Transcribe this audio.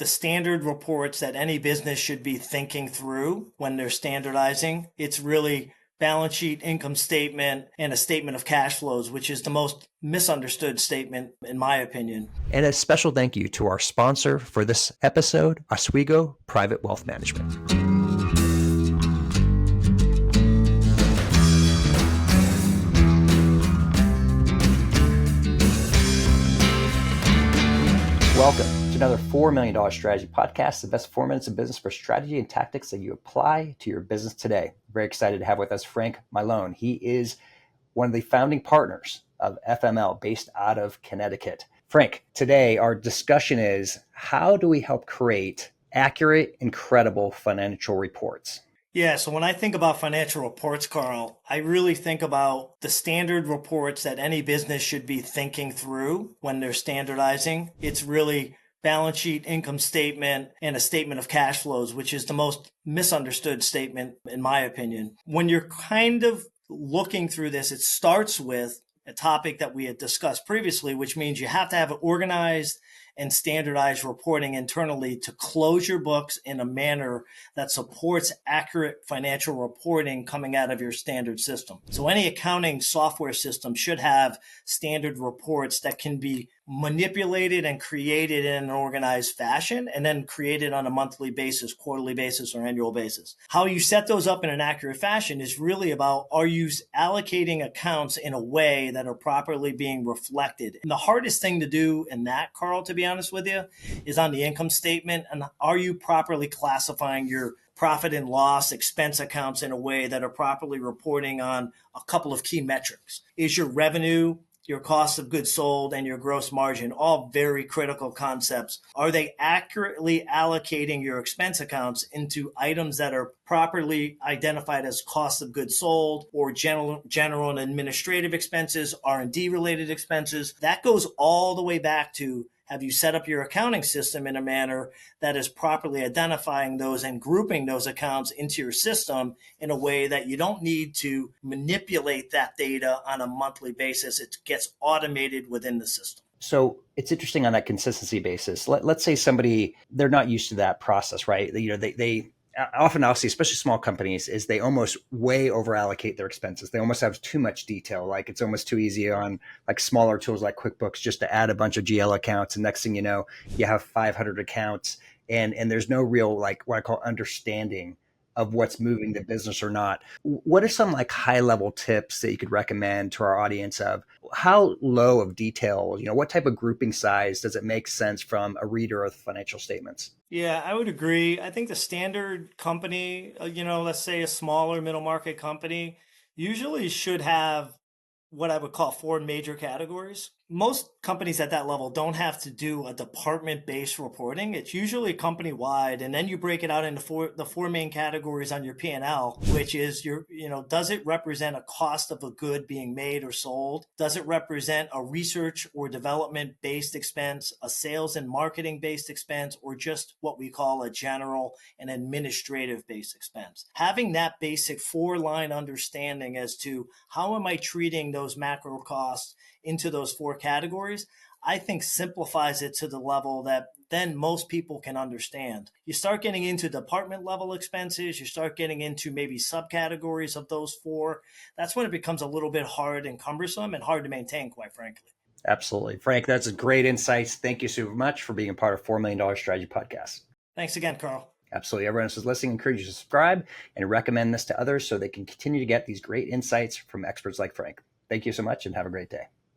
the standard reports that any business should be thinking through when they're standardizing. It's really balance sheet, income statement, and a statement of cash flows, which is the most misunderstood statement, in my opinion. And a special thank you to our sponsor for this episode, Oswego Private Wealth Management. Welcome to another $4 Million Strategy Podcast, the best 4 minutes in business for strategy and tactics that you apply to your business today. Very excited to have with us Frank Milone. He is one of the founding partners of FML based out of Connecticut. Frank, today our discussion is how do we help create accurate and credible financial reports? Yeah, so when I think about financial reports, Carl, I really think about the standard reports that any business should be thinking through when they're standardizing. It's really balance sheet, income statement, and a statement of cash flows, which is the most misunderstood statement, in my opinion. When you're kind of looking through this, it starts with a topic that we had discussed previously, which means you have to have organized and standardized reporting internally to close your books in a manner that supports accurate financial reporting coming out of your standard system. So any accounting software system should have standard reports that can be manipulated and created in an organized fashion and then created on a monthly basis, quarterly basis, or annual basis. How you set those up in an accurate fashion is really about, are you allocating accounts in a way that are properly being reflected? And the hardest thing to do in that, Carl, to be honest with you, is on the income statement. And are you properly classifying your profit and loss expense accounts in a way that are properly reporting on a couple of key metrics? Is your revenue, your cost of goods sold, and your gross margin, all very critical concepts? Are they accurately allocating your expense accounts into items that are properly identified as cost of goods sold or general and administrative expenses, R&D related expenses? That goes all the way back to, have you set up your accounting system in a manner that is properly identifying those and grouping those accounts into your system in a way that you don't need to manipulate that data on a monthly basis? It gets automated within the system. So it's interesting on that consistency basis. Let's say somebody, they're not used to that process, right? They often I'll see, especially small companies, is they almost way over allocate their expenses. They almost have too much detail. Like it's almost too easy on like smaller tools like QuickBooks just to add a bunch of GL accounts. And next thing you know, you have 500 accounts and there's no real, like what I call understanding of what's moving the business or not. What are some like high level tips that you could recommend to our audience of how low of detail, what type of grouping size does it make sense from a reader of financial statements? Yeah, I would agree. I think the standard company, let's say a smaller middle market company, usually should have what I would call 4 major categories. Most companies at that level don't have to do a department-based reporting. It's usually company-wide, and then you break it out into the four main categories on your P&L, which is does it represent a cost of a good being made or sold? Does it represent a research or development-based expense, a sales and marketing-based expense, or just what we call a general and administrative-based expense? Having that basic 4-line understanding as to how am I treating those macro costs into those 4 categories, I think simplifies it to the level that then most people can understand. You start getting into department level expenses, you start getting into maybe subcategories of those 4. That's when it becomes a little bit hard and cumbersome and hard to maintain, quite frankly. Absolutely. Frank, that's a great insights. Thank you so much for being a part of $4 Million Strategy Podcast. Thanks again, Carl. Absolutely. Everyone else who's listening, encourage you to subscribe and recommend this to others so they can continue to get these great insights from experts like Frank. Thank you so much and have a great day.